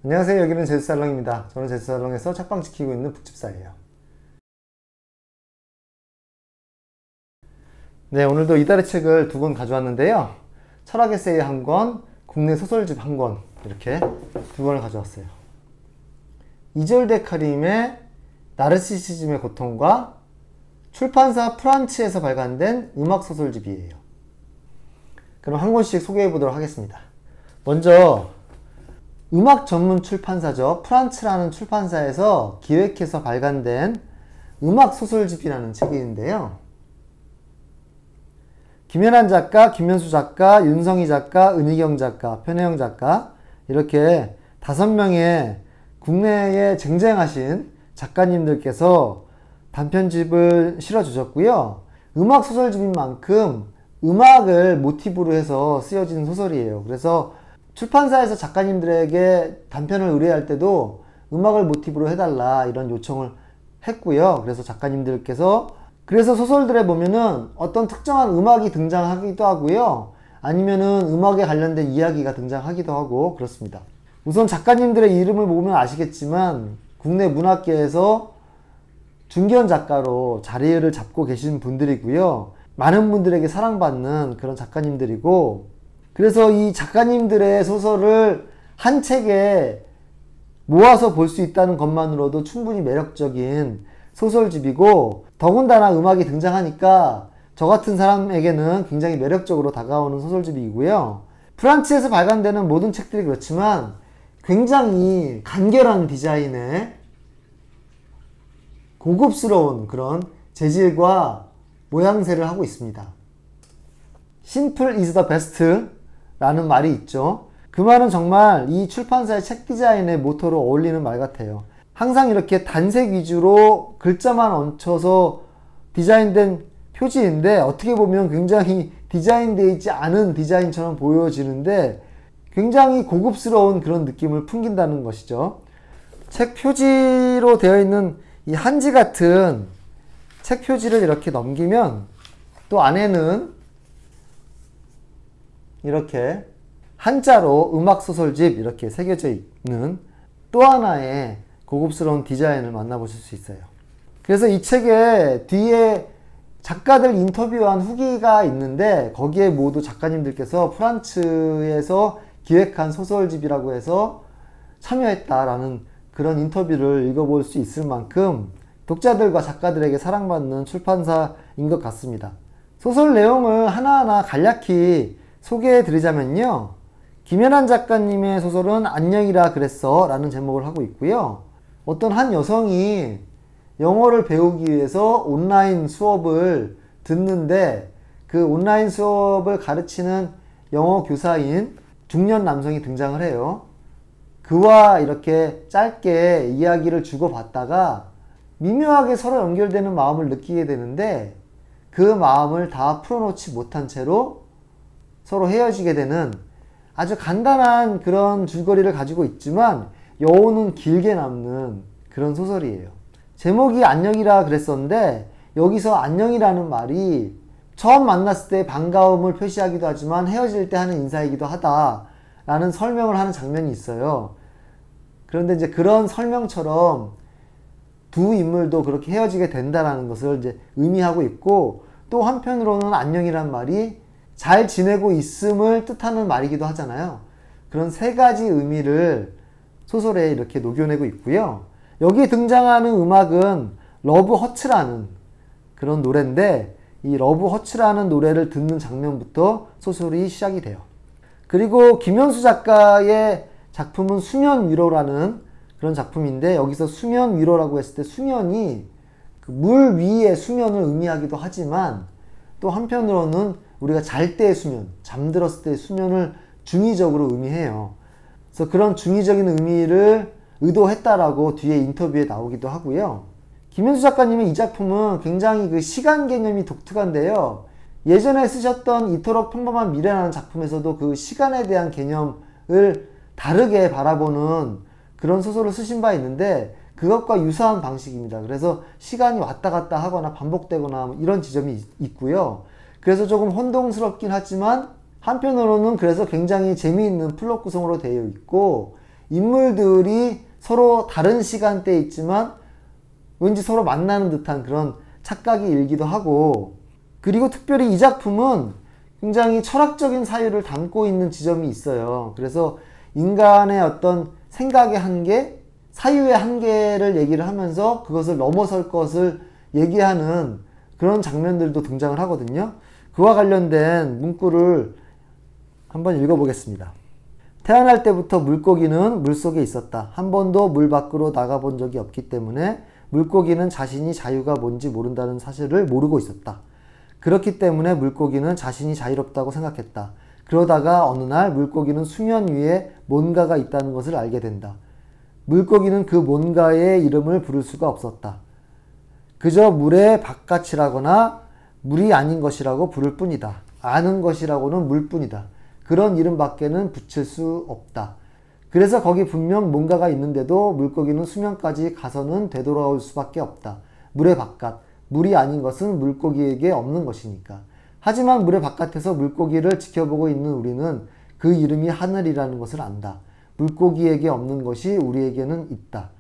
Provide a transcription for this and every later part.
안녕하세요. 여기는 제주살롱입니다. 저는 제주살롱에서 책방 지키고 있는 북집사예요. 네, 오늘도 이달의 책을 두 권 가져왔는데요. 철학 에세이 한 권, 국내 소설집 한 권, 이렇게 두 권을 가져왔어요. 이졸데 카림의 나르시시즘의 고통과 출판사 프란츠에서 발간된 음악 소설집이에요. 그럼 한 권씩 소개해 보도록 하겠습니다. 먼저 음악 전문 출판사죠. 프란츠라는 출판사에서 기획해서 발간된 음악 소설집이라는 책이 있는데요. 김연한 작가, 김현수 작가, 윤성희 작가, 은희경 작가, 편혜영 작가 이렇게 5명의 국내에 쟁쟁하신 작가님들께서 단편집을 실어주셨고요. 음악 소설집인 만큼 음악을 모티브로 해서 쓰여진 소설이에요. 그래서 출판사에서 작가님들에게 단편을 의뢰할 때도 음악을 모티브로 해달라 이런 요청을 했고요. 그래서 작가님들께서 그래서 소설들에 보면은 어떤 특정한 음악이 등장하기도 하고요. 아니면은 음악에 관련된 이야기가 등장하기도 하고 그렇습니다. 우선 작가님들의 이름을 보면 아시겠지만 국내 문학계에서 중견 작가로 자리를 잡고 계신 분들이고요. 많은 분들에게 사랑받는 그런 작가님들이고, 그래서 이 작가님들의 소설을 한 책에 모아서 볼 수 있다는 것만으로도 충분히 매력적인 소설집이고, 더군다나 음악이 등장하니까 저 같은 사람에게는 굉장히 매력적으로 다가오는 소설집이고요. 프란츠에서 발간되는 모든 책들이 그렇지만 굉장히 간결한 디자인의 고급스러운 그런 재질과 모양새를 하고 있습니다. Simple is the best 라는 말이 있죠. 그 말은 정말 이 출판사의 책 디자인의 모토로 어울리는 말 같아요. 항상 이렇게 단색 위주로 글자만 얹혀서 디자인된 표지인데 어떻게 보면 굉장히 디자인되어 있지 않은 디자인처럼 보여지는데 굉장히 고급스러운 그런 느낌을 풍긴다는 것이죠. 책 표지로 되어 있는 이 한지 같은 책 표지를 이렇게 넘기면 또 안에는 이렇게 한자로 음악소설집 이렇게 새겨져 있는 또 하나의 고급스러운 디자인을 만나보실 수 있어요. 그래서 이 책에 뒤에 작가들 인터뷰한 후기가 있는데 거기에 모두 작가님들께서 프란츠에서 기획한 소설집이라고 해서 참여했다라는 그런 인터뷰를 읽어볼 수 있을 만큼 독자들과 작가들에게 사랑받는 출판사인 것 같습니다. 소설 내용을 하나하나 간략히 소개해 드리자면요. 김연한 작가님의 소설은 안녕이라 그랬어 라는 제목을 하고 있고요. 어떤 한 여성이 영어를 배우기 위해서 온라인 수업을 듣는데 그 온라인 수업을 가르치는 영어 교사인 중년 남성이 등장을 해요. 그와 이렇게 짧게 이야기를 주고받다가 미묘하게 서로 연결되는 마음을 느끼게 되는데 그 마음을 다 풀어놓지 못한 채로 서로 헤어지게 되는 아주 간단한 그런 줄거리를 가지고 있지만 여운은 길게 남는 그런 소설이에요. 제목이 안녕이라 그랬었는데 여기서 안녕이라는 말이 처음 만났을 때 반가움을 표시하기도 하지만 헤어질 때 하는 인사이기도 하다라는 설명을 하는 장면이 있어요. 그런데 이제 그런 설명처럼 두 인물도 그렇게 헤어지게 된다라는 것을 이제 의미하고 있고 또 한편으로는 안녕이란 말이 잘 지내고 있음을 뜻하는 말이기도 하잖아요. 그런 세 가지 의미를 소설에 이렇게 녹여내고 있고요. 여기에 등장하는 음악은 러브 허츠라는 그런 노래인데 이 러브 허츠라는 노래를 듣는 장면부터 소설이 시작이 돼요. 그리고 김현수 작가의 작품은 수면 위로라는 그런 작품인데 여기서 수면 위로라고 했을 때 수면이 그 물 위의 수면을 의미하기도 하지만 또 한편으로는 우리가 잘 때의 수면, 잠들었을 때의 수면을 중의적으로 의미해요. 그래서 그런 중의적인 의미를 의도했다라고 뒤에 인터뷰에 나오기도 하고요. 김현수 작가님의 이 작품은 굉장히 그 시간 개념이 독특한데요. 예전에 쓰셨던 이토록 평범한 미래라는 작품에서도 그 시간에 대한 개념을 다르게 바라보는 그런 소설을 쓰신 바 있는데 그것과 유사한 방식입니다. 그래서 시간이 왔다 갔다 하거나 반복되거나 이런 지점이 있고요. 그래서 조금 혼동스럽긴 하지만 한편으로는 그래서 굉장히 재미있는 플롯 구성으로 되어 있고 인물들이 서로 다른 시간대에 있지만 왠지 서로 만나는 듯한 그런 착각이 일기도 하고, 그리고 특별히 이 작품은 굉장히 철학적인 사유를 담고 있는 지점이 있어요. 그래서 인간의 어떤 생각의 한계, 사유의 한계를 얘기를 하면서 그것을 넘어설 것을 얘기하는 그런 장면들도 등장을 하거든요. 그와 관련된 문구를 한번 읽어보겠습니다. 태어날 때부터 물고기는 물속에 있었다. 한 번도 물 밖으로 나가본 적이 없기 때문에 물고기는 자신이 자유가 뭔지 모른다는 사실을 모르고 있었다. 그렇기 때문에 물고기는 자신이 자유롭다고 생각했다. 그러다가 어느 날 물고기는 수면 위에 뭔가가 있다는 것을 알게 된다. 물고기는 그 뭔가의 이름을 부를 수가 없었다. 그저 물의 바깥이라거나 물이 아닌 것이라고 부를 뿐이다. 아는 것이라고는 물뿐이다. 그런 이름밖에는 붙일 수 없다. 그래서 거기 분명 뭔가가 있는데도 물고기는 수면까지 가서는 되돌아올 수밖에 없다. 물의 바깥, 물이 아닌 것은 물고기에게 없는 것이니까. 하지만 물의 바깥에서 물고기를 지켜보고 있는 우리는 그 이름이 하늘이라는 것을 안다. 물고기에게 없는 것이 우리에게는 있다.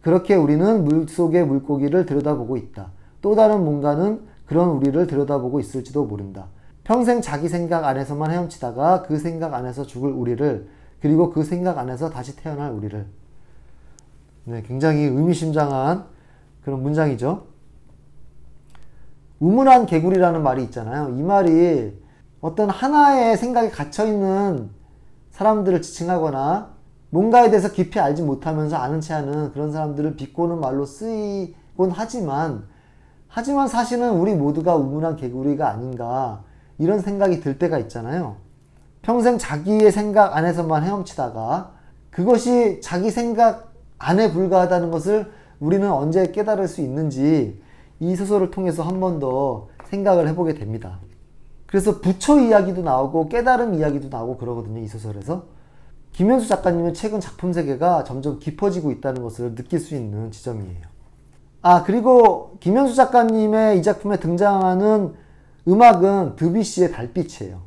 그렇게 우리는 물속의 물고기를 들여다보고 있다. 또 다른 뭔가는 그런 우리를 들여다보고 있을지도 모른다. 평생 자기 생각 안에서만 헤엄치다가 그 생각 안에서 죽을 우리를, 그리고 그 생각 안에서 다시 태어날 우리를. 네, 굉장히 의미심장한 그런 문장이죠. 우문한 개구리라는 말이 있잖아요. 이 말이 어떤 하나의 생각에 갇혀있는 사람들을 지칭하거나 뭔가에 대해서 깊이 알지 못하면서 아는 체 하는 그런 사람들을 비꼬는 말로 쓰이곤 하지만 사실은 우리 모두가 우문한 개구리가 아닌가, 이런 생각이 들 때가 있잖아요. 평생 자기의 생각 안에서만 헤엄치다가 그것이 자기 생각 안에 불과하다는 것을 우리는 언제 깨달을 수 있는지 이 소설을 통해서 한 번 더 생각을 해보게 됩니다. 그래서 부처 이야기도 나오고 깨달음 이야기도 나오고 그러거든요, 이 소설에서. 김현수 작가님의 최근 작품 세계가 점점 깊어지고 있다는 것을 느낄 수 있는 지점이에요. 그리고 김현수 작가님의 이 작품에 등장하는 음악은 드뷔시의 달빛이에요.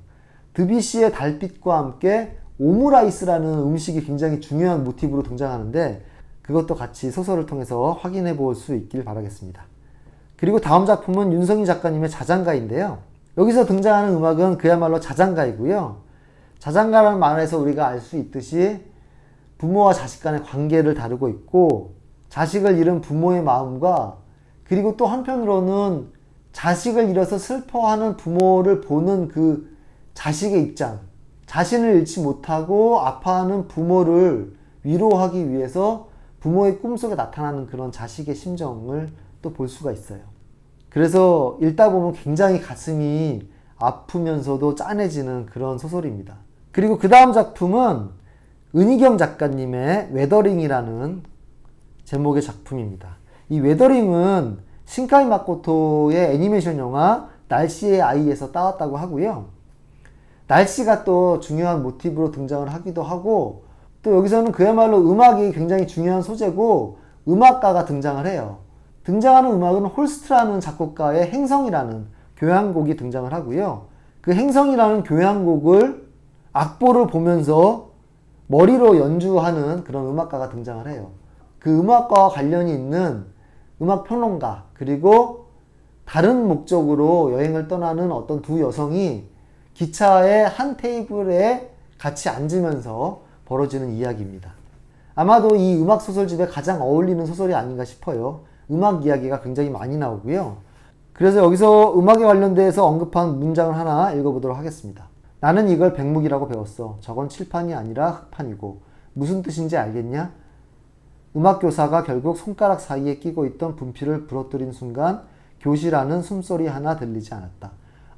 드뷔시의 달빛과 함께 오므라이스라는 음식이 굉장히 중요한 모티브로 등장하는데, 그것도 같이 소설을 통해서 확인해 볼 수 있길 바라겠습니다. 그리고 다음 작품은 윤성희 작가님의 자장가인데요. 여기서 등장하는 음악은 그야말로 자장가이고요. 자장가라는 말에서 우리가 알 수 있듯이 부모와 자식 간의 관계를 다루고 있고, 자식을 잃은 부모의 마음과, 그리고 또 한편으로는 자식을 잃어서 슬퍼하는 부모를 보는 그 자식의 입장, 자신을 잃지 못하고 아파하는 부모를 위로하기 위해서 부모의 꿈속에 나타나는 그런 자식의 심정을 또 볼 수가 있어요. 그래서 읽다 보면 굉장히 가슴이 아프면서도 짠해지는 그런 소설입니다. 그리고 그 다음 작품은 은희경 작가님의 웨더링이라는 제목의 작품입니다. 이 웨더링은 신카이 마코토의 애니메이션 영화 날씨의 아이에서 따왔다고 하고요. 날씨가 또 중요한 모티브로 등장을 하기도 하고, 또 여기서는 그야말로 음악이 굉장히 중요한 소재고 음악가가 등장을 해요. 등장하는 음악은 홀스트라는 작곡가의 행성이라는 교향곡이 등장을 하고요. 그 행성이라는 교향곡을 악보를 보면서 머리로 연주하는 그런 음악가가 등장을 해요. 그 음악과와 관련이 있는 음악평론가, 그리고 다른 목적으로 여행을 떠나는 어떤 두 여성이 기차의 한 테이블에 같이 앉으면서 벌어지는 이야기입니다. 아마도 이 음악소설집에 가장 어울리는 소설이 아닌가 싶어요. 음악 이야기가 굉장히 많이 나오고요. 그래서 여기서 음악에 관련돼서 언급한 문장을 하나 읽어보도록 하겠습니다. 나는 이걸 백묵이라고 배웠어. 저건 칠판이 아니라 흑판이고. 무슨 뜻인지 알겠냐? 음악교사가 결국 손가락 사이에 끼고 있던 분필을 부러뜨린 순간 교시라는 숨소리 하나 들리지 않았다.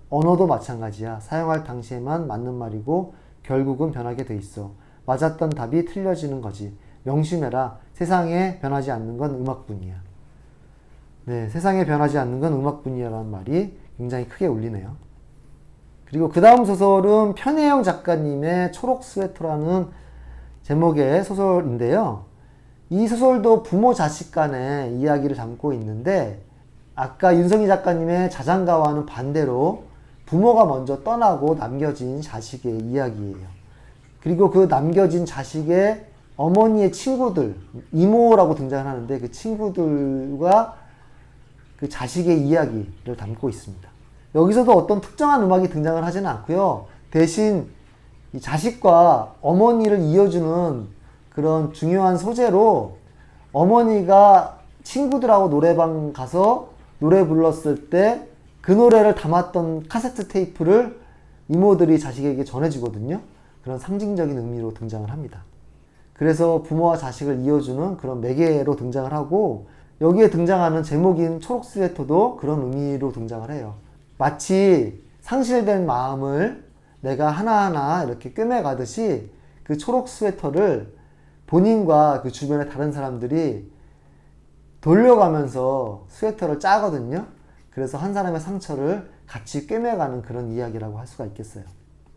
언어도 마찬가지야. 사용할 당시에만 맞는 말이고 결국은 변하게 돼 있어. 맞았던 답이 틀려지는 거지. 명심해라. 세상에 변하지 않는 건 음악뿐이야. 네, 세상에 변하지 않는 건 음악뿐이야라는 말이 굉장히 크게 울리네요. 그리고 그 다음 소설은 편혜영 작가님의 초록 스웨터라는 제목의 소설인데요. 이 소설도 부모 자식 간의 이야기를 담고 있는데, 아까 윤성희 작가님의 자장가와는 반대로 부모가 먼저 떠나고 남겨진 자식의 이야기예요. 그리고 그 남겨진 자식의 어머니의 친구들, 이모라고 등장을 하는데 그 친구들과 그 자식의 이야기를 담고 있습니다. 여기서도 어떤 특정한 음악이 등장을 하지는 않고요. 대신 이 자식과 어머니를 이어주는 그런 중요한 소재로 어머니가 친구들하고 노래방 가서 노래 불렀을 때 그 노래를 담았던 카세트 테이프를 이모들이 자식에게 전해주거든요. 그런 상징적인 의미로 등장을 합니다. 그래서 부모와 자식을 이어주는 그런 매개로 등장을 하고, 여기에 등장하는 제목인 초록 스웨터도 그런 의미로 등장을 해요. 마치 상실된 마음을 내가 하나하나 이렇게 꿰매가듯이 그 초록 스웨터를 본인과 그 주변의 다른 사람들이 돌려가면서 스웨터를 짜거든요. 그래서 한 사람의 상처를 같이 꿰매가는 그런 이야기라고 할 수가 있겠어요.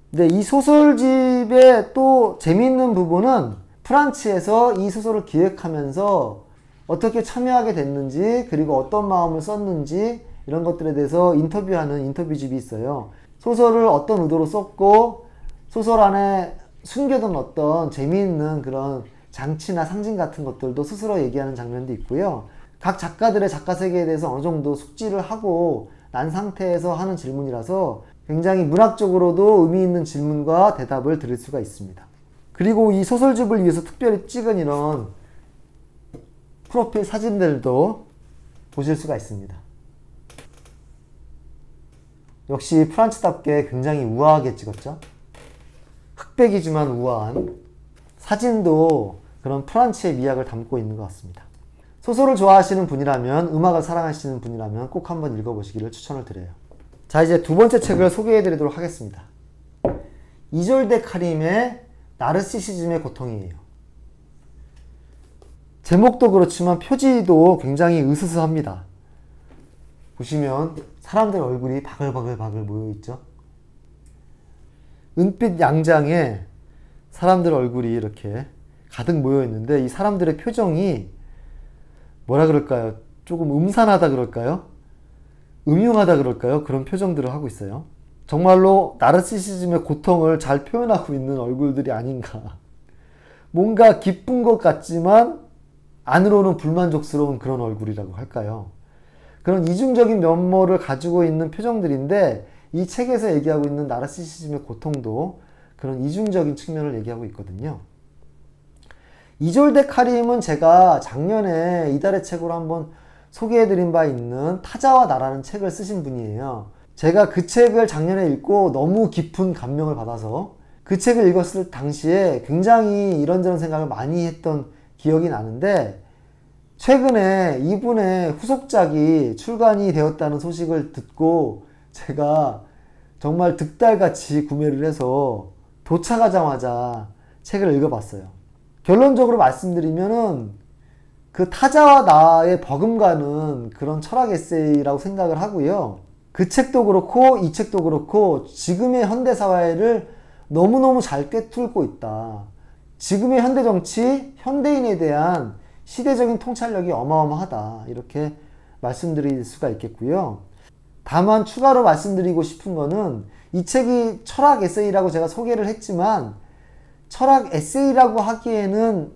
근데 이 소설집의 또 재미있는 부분은 프란츠에서 이 소설을 기획하면서 어떻게 참여하게 됐는지, 그리고 어떤 마음을 썼는지 이런 것들에 대해서 인터뷰하는 인터뷰집이 있어요. 소설을 어떤 의도로 썼고 소설 안에 숨겨둔 어떤 재미있는 그런 장치나 상징 같은 것들도 스스로 얘기하는 장면도 있고요. 각 작가들의 작가 세계에 대해서 어느 정도 숙지를 하고 난 상태에서 하는 질문이라서 굉장히 문학적으로도 의미 있는 질문과 대답을 드릴 수가 있습니다. 그리고 이 소설집을 위해서 특별히 찍은 이런 프로필 사진들도 보실 수가 있습니다. 역시 프란츠답게 굉장히 우아하게 찍었죠. 흑백이지만 우아한 사진도 그런 프란츠의 미학을 담고 있는 것 같습니다. 소설을 좋아하시는 분이라면, 음악을 사랑하시는 분이라면 꼭 한번 읽어보시기를 추천을 드려요. 자, 이제 두 번째 책을 소개해 드리도록 하겠습니다. 이졸데 카림의 나르시시즘의 고통이에요. 제목도 그렇지만 표지도 굉장히 으스스합니다. 보시면 사람들 얼굴이 바글바글 모여있죠. 은빛 양장에 사람들 얼굴이 이렇게 가득 모여있는데 이 사람들의 표정이 뭐라 그럴까요? 조금 음산하다 그럴까요? 음흉하다 그럴까요? 그런 표정들을 하고 있어요. 정말로 나르시시즘의 고통을 잘 표현하고 있는 얼굴들이 아닌가. 뭔가 기쁜 것 같지만 안으로는 불만족스러운 그런 얼굴이라고 할까요? 그런 이중적인 면모를 가지고 있는 표정들인데, 이 책에서 얘기하고 있는 나르시시즘의 고통도 그런 이중적인 측면을 얘기하고 있거든요. 이졸데 카림은 제가 작년에 이달의 책으로 한번 소개해드린 바 있는 타자와 나라는 책을 쓰신 분이에요. 제가 그 책을 작년에 읽고 너무 깊은 감명을 받아서 그 책을 읽었을 당시에 굉장히 이런저런 생각을 많이 했던 기억이 나는데, 최근에 이분의 후속작이 출간이 되었다는 소식을 듣고 제가 정말 득달같이 구매를 해서 도착하자마자 책을 읽어봤어요. 결론적으로 말씀드리면은 그 타자와 나의 버금가는 그런 철학 에세이라고 생각을 하고요. 그 책도 그렇고 이 책도 그렇고 지금의 현대사회를 너무너무 잘 꿰뚫고 있다. 지금의 현대정치, 현대인에 대한 시대적인 통찰력이 어마어마하다. 이렇게 말씀드릴 수가 있겠고요. 다만 추가로 말씀드리고 싶은 거는, 이 책이 철학 에세이라고 제가 소개를 했지만 철학 에세이라고 하기에는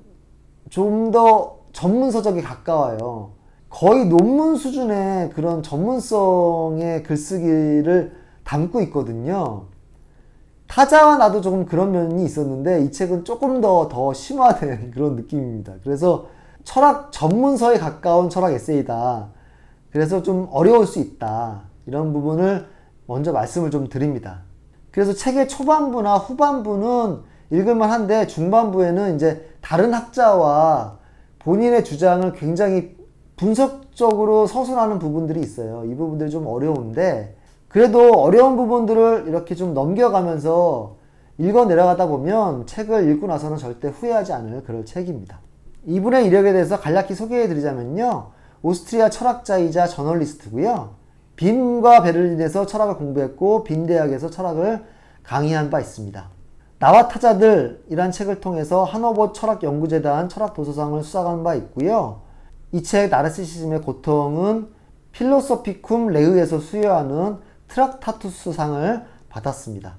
좀 더 전문서적에 가까워요. 거의 논문 수준의 그런 전문성의 글쓰기를 담고 있거든요. 타자와 나도 조금 그런 면이 있었는데 이 책은 조금 더 심화된 그런 느낌입니다. 그래서 철학 전문서에 가까운 철학 에세이다. 그래서 좀 어려울 수 있다. 이런 부분을 먼저 말씀을 좀 드립니다. 그래서 책의 초반부나 후반부는 읽을만 한데 중반부에는 이제 다른 학자와 본인의 주장을 굉장히 분석적으로 서술하는 부분들이 있어요. 이 부분들이 좀 어려운데, 그래도 어려운 부분들을 이렇게 좀 넘겨가면서 읽어 내려가다 보면 책을 읽고 나서는 절대 후회하지 않을 그럴 책입니다. 이분의 이력에 대해서 간략히 소개해 드리자면요. 오스트리아 철학자이자 저널리스트고요. 빈과 베를린에서 철학을 공부했고 빈 대학에서 철학을 강의한 바 있습니다. 나와 타자들이란 책을 통해서 하노버 철학연구재단 철학도서상을 수상한 바 있고요. 이 책 나르시시즘의 고통은 필로소피쿰 레흐에서 수여하는 트락타투스상을 받았습니다.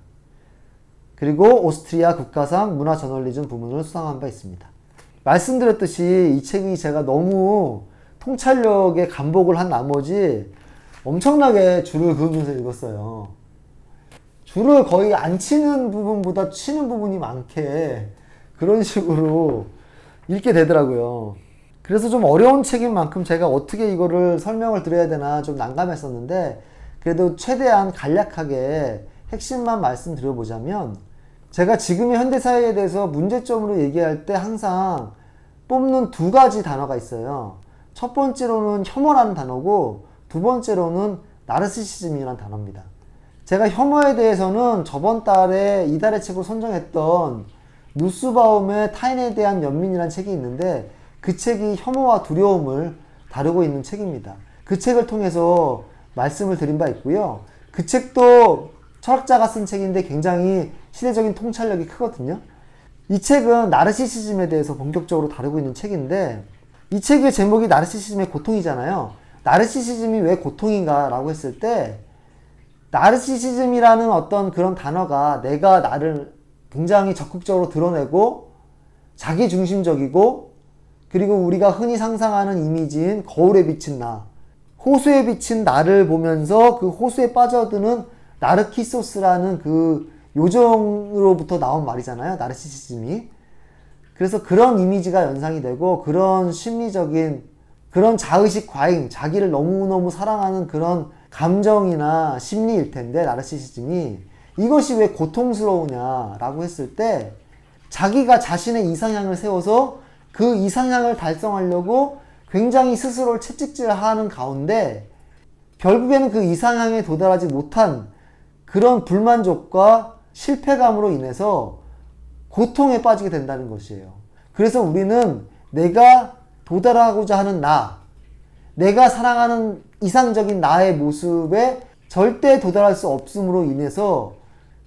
그리고 오스트리아 국가상 문화저널리즘 부문을 수상한 바 있습니다. 말씀드렸듯이 이 책이 제가 너무 통찰력에 감복을 한 나머지 엄청나게 줄을 그으면서 읽었어요. 줄을 거의 안 치는 부분보다 치는 부분이 많게 그런 식으로 읽게 되더라고요. 그래서 좀 어려운 책인 만큼 제가 어떻게 이거를 설명을 드려야 되나 좀 난감했었는데, 그래도 최대한 간략하게 핵심만 말씀드려보자면, 제가 지금의 현대사회에 대해서 문제점으로 얘기할 때 항상 뽑는 두 가지 단어가 있어요. 첫 번째로는 혐오라는 단어고, 두 번째로는 나르시시즘이라는 단어입니다. 제가 혐오에 대해서는 저번 달에 이달의 책으로 선정했던 누스바움의 타인에 대한 연민이라는 책이 있는데, 그 책이 혐오와 두려움을 다루고 있는 책입니다. 그 책을 통해서 말씀을 드린 바 있고요. 그 책도 철학자가 쓴 책인데 굉장히 시대적인 통찰력이 크거든요. 이 책은 나르시시즘에 대해서 본격적으로 다루고 있는 책인데, 이 책의 제목이 나르시시즘의 고통이잖아요. 나르시시즘이 왜 고통인가 라고 했을 때, 나르시시즘이라는 어떤 그런 단어가 내가 나를 굉장히 적극적으로 드러내고 자기중심적이고, 그리고 우리가 흔히 상상하는 이미지인 거울에 비친 나, 호수에 비친 나를 보면서 그 호수에 빠져드는 나르키소스라는 그 요정으로부터 나온 말이잖아요. 나르시시즘이. 그래서 그런 이미지가 연상이 되고, 그런 심리적인, 그런 자의식 과잉, 자기를 너무너무 사랑하는 그런 감정이나 심리일 텐데, 나르시시즘이 이것이 왜 고통스러우냐라고 했을 때, 자기가 자신의 이상향을 세워서 그 이상향을 달성하려고 굉장히 스스로를 채찍질하는 가운데 결국에는 그 이상향에 도달하지 못한 그런 불만족과 실패감으로 인해서 고통에 빠지게 된다는 것이에요. 그래서 우리는 내가 도달하고자 하는 나, 내가 사랑하는 이상적인 나의 모습에 절대 도달할 수 없음으로 인해서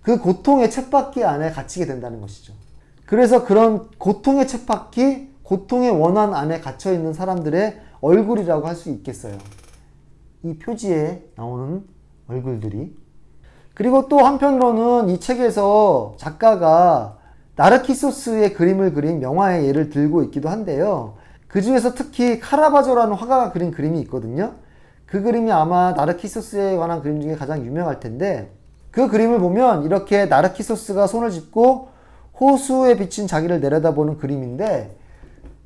그 고통의 쳇바퀴 안에 갇히게 된다는 것이죠. 그래서 그런 고통의 쳇바퀴, 고통의 원한 안에 갇혀있는 사람들의 얼굴이라고 할 수 있겠어요. 이 표지에 나오는 얼굴들이. 그리고 또 한편으로는 이 책에서 작가가 나르키소스의 그림을 그린 명화의 예를 들고 있기도 한데요. 그 중에서 특히 카라바조라는 화가가 그린 그림이 있거든요. 그 그림이 아마 나르키소스에 관한 그림 중에 가장 유명할 텐데, 그 그림을 보면 이렇게 나르키소스가 손을 짚고 호수에 비친 자기를 내려다보는 그림인데,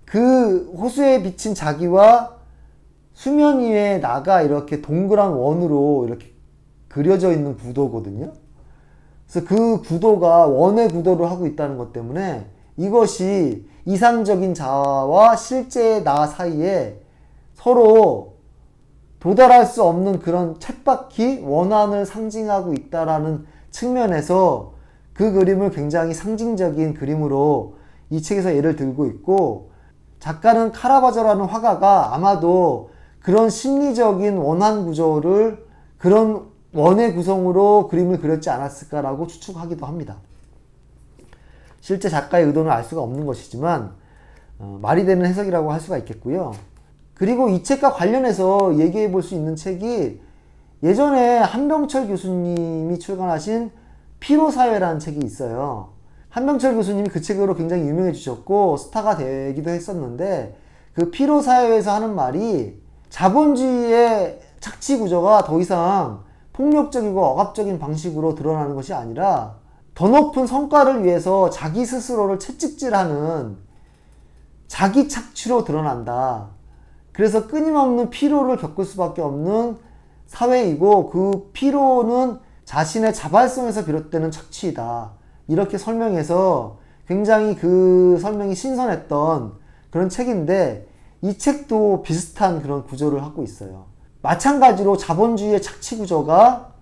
그 호수에 비친 자기와 수면 위에 나가 이렇게 동그란 원으로 이렇게 그려져 있는 구도거든요. 그래서 그 구도가 원의 구도를 하고 있다는 것 때문에 이것이 이상적인 자아와 실제의 나 사이에 서로 도달할 수 없는 그런 쳇바퀴, 원한을 상징하고 있다라는 측면에서 그 그림을 굉장히 상징적인 그림으로 이 책에서 예를 들고 있고, 작가는 카라바조라는 화가가 아마도 그런 심리적인 원한 구조를 그런 원의 구성으로 그림을 그렸지 않았을까라고 추측하기도 합니다. 실제 작가의 의도는 알 수가 없는 것이지만 말이 되는 해석이라고 할 수가 있겠고요. 그리고 이 책과 관련해서 얘기해 볼 수 있는 책이 예전에 한병철 교수님이 출간하신 피로사회라는 책이 있어요. 한병철 교수님이 그 책으로 굉장히 유명해지셨고 스타가 되기도 했었는데, 그 피로사회에서 하는 말이 자본주의의 착취 구조가 더 이상 폭력적이고 억압적인 방식으로 드러나는 것이 아니라 더 높은 성과를 위해서 자기 스스로를 채찍질하는 자기 착취로 드러난다. 그래서 끊임없는 피로를 겪을 수밖에 없는 사회이고, 그 피로는 자신의 자발성에서 비롯되는 착취이다. 이렇게 설명해서 굉장히 그 설명이 신선했던 그런 책인데, 이 책도 비슷한 그런 구조를 하고 있어요. 마찬가지로 자본주의의 착취 구조가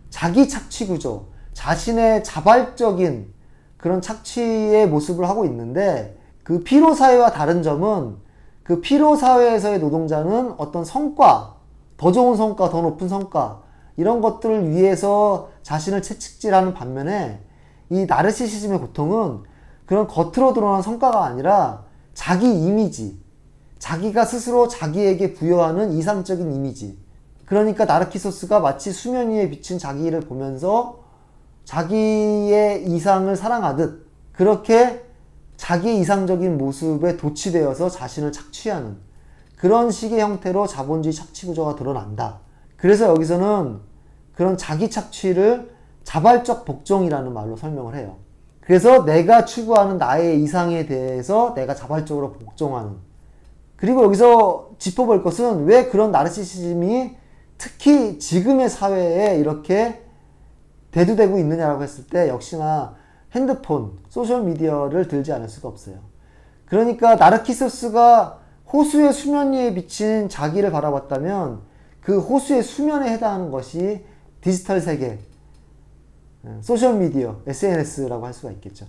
자기 착취 구조, 자신의 자발적인 그런 착취의 모습을 하고 있는데, 그 피로사회와 다른 점은 그 피로사회에서의 노동자는 어떤 성과, 더 좋은 성과, 더 높은 성과, 이런 것들을 위해서 자신을 채찍질하는 반면에, 이 나르시시즘의 고통은 그런 겉으로 드러나는 성과가 아니라 자기 이미지, 자기가 스스로 자기에게 부여하는 이상적인 이미지. 그러니까 나르키소스가 마치 수면 위에 비친 자기를 보면서 자기의 이상을 사랑하듯 그렇게 자기 이상적인 모습에 도취되어서 자신을 착취하는 그런 식의 형태로 자본주의 착취 구조가 드러난다. 그래서 여기서는 그런 자기 착취를 자발적 복종이라는 말로 설명을 해요. 그래서 내가 추구하는 나의 이상에 대해서 내가 자발적으로 복종하는. 그리고 여기서 짚어볼 것은 왜 그런 나르시시즘이 특히 지금의 사회에 이렇게 대두되고 있느냐라고 했을 때 역시나 핸드폰, 소셜미디어를 들지 않을 수가 없어요. 그러니까 나르키소스가 호수의 수면 위에 비친 자기를 바라봤다면 그 호수의 수면에 해당하는 것이 디지털 세계, 소셜미디어, SNS라고 할 수가 있겠죠.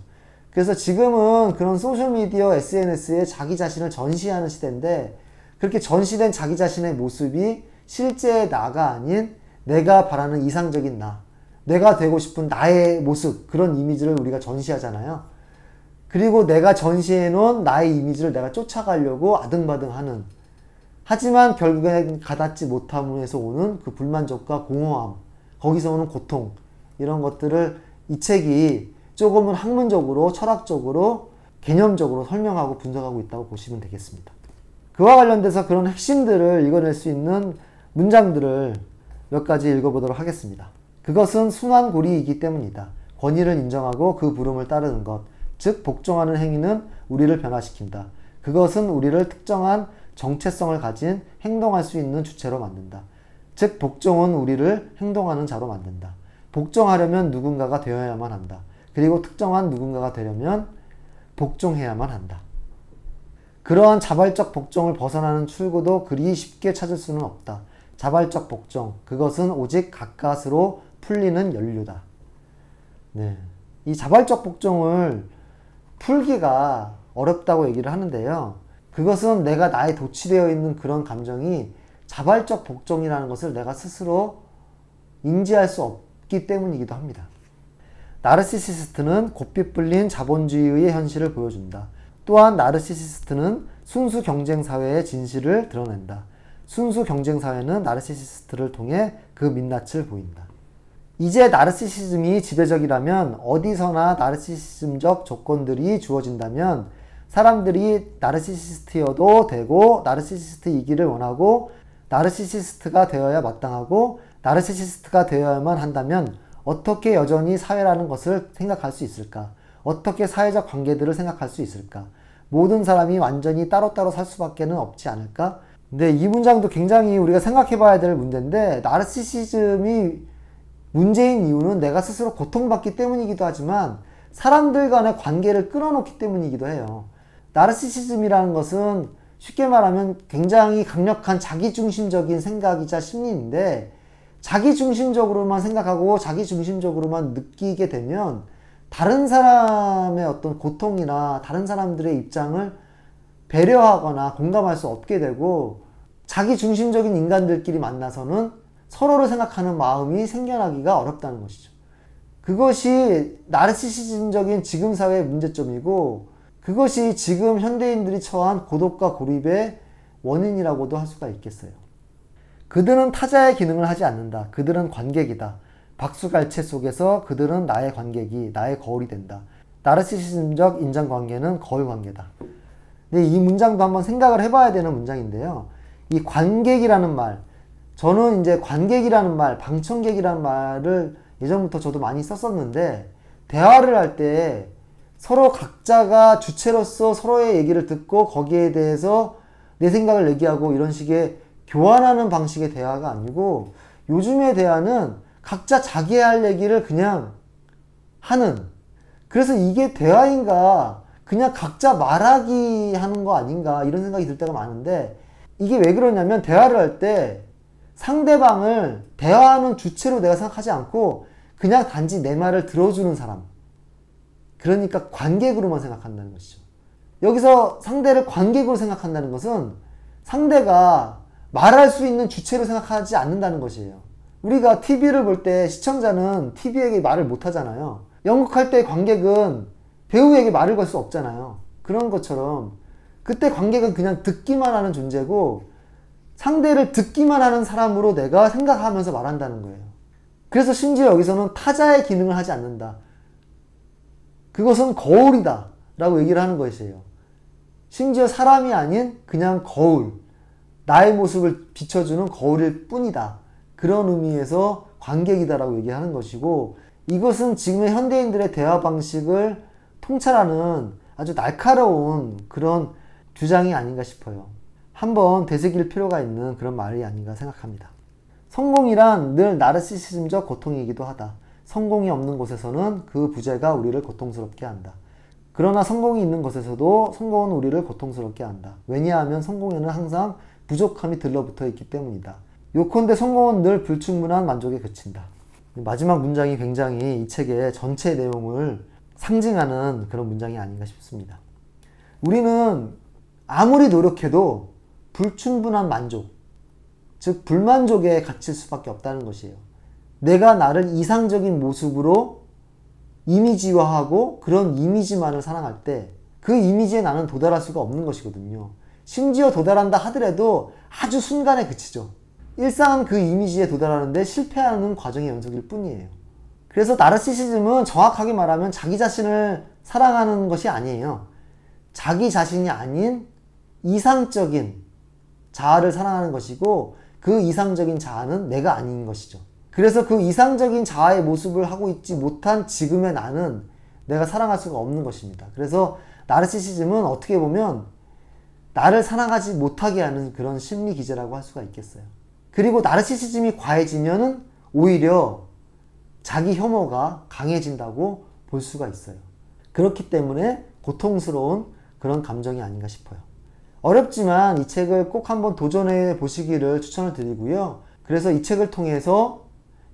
그래서 지금은 그런 소셜미디어, SNS에 자기 자신을 전시하는 시대인데 그렇게 전시된 자기 자신의 모습이 실제의 나가 아닌 내가 바라는 이상적인 나, 내가 되고 싶은 나의 모습, 그런 이미지를 우리가 전시하잖아요. 그리고 내가 전시해 놓은 나의 이미지를 내가 쫓아가려고 아등바등하는, 하지만 결국엔 가닿지 못함에서 오는 그 불만족과 공허함, 거기서 오는 고통, 이런 것들을 이 책이 조금은 학문적으로, 철학적으로, 개념적으로 설명하고 분석하고 있다고 보시면 되겠습니다. 그와 관련돼서 그런 핵심들을 읽어낼 수 있는 문장들을 몇 가지 읽어보도록 하겠습니다. 그것은 순환 고리이기 때문이다. 권위를 인정하고 그 부름을 따르는 것, 즉 복종하는 행위는 우리를 변화시킨다. 그것은 우리를 특정한 정체성을 가진 행동할 수 있는 주체로 만든다. 즉 복종은 우리를 행동하는 자로 만든다. 복종하려면 누군가가 되어야만 한다. 그리고 특정한 누군가가 되려면 복종해야만 한다. 그러한 자발적 복종을 벗어나는 출구도 그리 쉽게 찾을 수는 없다. 자발적 복종, 그것은 오직 가까스로 풀리는 연료다. 네. 이 자발적 복종을 풀기가 어렵다고 얘기를 하는데요. 그것은 내가 나에 도취되어 있는 그런 감정이 자발적 복종이라는 것을 내가 스스로 인지할 수 없기 때문이기도 합니다. 나르시시스트는 곱빗 불린 자본주의의 현실을 보여준다. 또한 나르시시스트는 순수 경쟁 사회의 진실을 드러낸다. 순수 경쟁 사회는 나르시시스트를 통해 그 민낯을 보인다. 이제 나르시시즘이 지배적이라면, 어디서나 나르시시즘적 조건들이 주어진다면 사람들이 나르시시스트여도 되고 나르시시스트이기를 원하고 나르시시스트가 되어야 마땅하고 나르시시스트가 되어야만 한다면 어떻게 여전히 사회라는 것을 생각할 수 있을까? 어떻게 사회적 관계들을 생각할 수 있을까? 모든 사람이 완전히 따로따로 살 수밖에 없지 않을까? 근데 이 문장도 굉장히 우리가 생각해 봐야 될 문제인데, 나르시시즘이 문제인 이유는 내가 스스로 고통받기 때문이기도 하지만 사람들 간의 관계를 끊어놓기 때문이기도 해요. 나르시시즘이라는 것은 쉽게 말하면 굉장히 강력한 자기중심적인 생각이자 심리인데, 자기중심적으로만 생각하고 자기중심적으로만 느끼게 되면 다른 사람의 어떤 고통이나 다른 사람들의 입장을 배려하거나 공감할 수 없게 되고, 자기중심적인 인간들끼리 만나서는 서로를 생각하는 마음이 생겨나기가 어렵다는 것이죠. 그것이 나르시시즘적인 지금 사회의 문제점이고, 그것이 지금 현대인들이 처한 고독과 고립의 원인이라고도 할 수가 있겠어요. 그들은 타자의 기능을 하지 않는다. 그들은 관객이다. 박수갈채 속에서 그들은 나의 관객이, 나의 거울이 된다. 나르시시즘적 인간관계는 거울관계다. 근데 이 문장도 한번 생각을 해봐야 되는 문장인데요. 이 관객이라는 말, 저는 이제 관객이라는 말, 방청객이라는 말을 예전부터 저도 많이 썼었는데, 대화를 할 때 서로 각자가 주체로서 서로의 얘기를 듣고 거기에 대해서 내 생각을 얘기하고 이런 식의 교환하는 방식의 대화가 아니고, 요즘의 대화는 각자 자기 할 얘기를 그냥 하는, 그래서 이게 대화인가 그냥 각자 말하기 하는 거 아닌가 이런 생각이 들 때가 많은데, 이게 왜 그러냐면 대화를 할 때 상대방을 대화하는 주체로 내가 생각하지 않고 그냥 단지 내 말을 들어주는 사람, 그러니까 관객으로만 생각한다는 것이죠. 여기서 상대를 관객으로 생각한다는 것은 상대가 말할 수 있는 주체로 생각하지 않는다는 것이에요. 우리가 TV를 볼 때 시청자는 TV에게 말을 못 하잖아요. 연극할 때 관객은 배우에게 말을 걸 수 없잖아요. 그런 것처럼 그때 관객은 그냥 듣기만 하는 존재고, 상대를 듣기만 하는 사람으로 내가 생각하면서 말한다는 거예요. 그래서 심지어 여기서는 타자의 기능을 하지 않는다. 그것은 거울이다 라고 얘기를 하는 것이에요. 심지어 사람이 아닌 그냥 거울, 나의 모습을 비춰주는 거울일 뿐이다. 그런 의미에서 관객이다라고 얘기하는 것이고, 이것은 지금의 현대인들의 대화 방식을 통찰하는 아주 날카로운 그런 주장이 아닌가 싶어요. 한번 되새길 필요가 있는 그런 말이 아닌가 생각합니다. 성공이란 늘 나르시시즘적 고통이기도 하다. 성공이 없는 곳에서는 그 부재가 우리를 고통스럽게 한다. 그러나 성공이 있는 곳에서도 성공은 우리를 고통스럽게 한다. 왜냐하면 성공에는 항상 부족함이 들러붙어 있기 때문이다. 요컨대 성공은 늘 불충분한 만족에 그친다. 마지막 문장이 굉장히 이 책의 전체 내용을 상징하는 그런 문장이 아닌가 싶습니다. 우리는 아무리 노력해도 불충분한 만족, 즉 불만족에 갇힐 수밖에 없다는 것이에요. 내가 나를 이상적인 모습으로 이미지화하고 그런 이미지만을 사랑할 때 그 이미지에 나는 도달할 수가 없는 것이거든요. 심지어 도달한다 하더라도 아주 순간에 그치죠. 일상은 그 이미지에 도달하는데 실패하는 과정의 연속일 뿐이에요. 그래서 나르시시즘은 정확하게 말하면 자기 자신을 사랑하는 것이 아니에요. 자기 자신이 아닌 이상적인 자아를 사랑하는 것이고, 그 이상적인 자아는 내가 아닌 것이죠. 그래서 그 이상적인 자아의 모습을 하고 있지 못한 지금의 나는 내가 사랑할 수가 없는 것입니다. 그래서 나르시시즘은 어떻게 보면 나를 사랑하지 못하게 하는 그런 심리 기제라고 할 수가 있겠어요. 그리고 나르시시즘이 과해지면은 오히려 자기 혐오가 강해진다고 볼 수가 있어요. 그렇기 때문에 고통스러운 그런 감정이 아닌가 싶어요. 어렵지만 이 책을 꼭 한번 도전해 보시기를 추천을 드리고요. 그래서 이 책을 통해서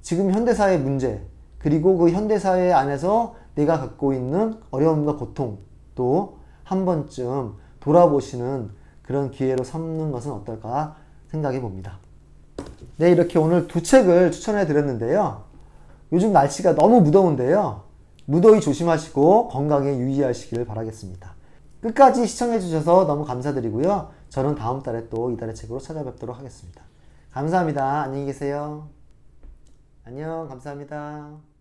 지금 현대사의 문제, 그리고 그 현대사회 안에서 내가 갖고 있는 어려움과 고통도 한 번쯤 돌아보시는 그런 기회로 삼는 것은 어떨까 생각해 봅니다. 네, 이렇게 오늘 두 책을 추천해 드렸는데요. 요즘 날씨가 너무 무더운데요. 무더위 조심하시고 건강에 유의하시길 바라겠습니다. 끝까지 시청해 주셔서 너무 감사드리고요. 저는 다음 달에 또 이달의 책으로 찾아뵙도록 하겠습니다. 감사합니다. 안녕히 계세요. 안녕, 감사합니다.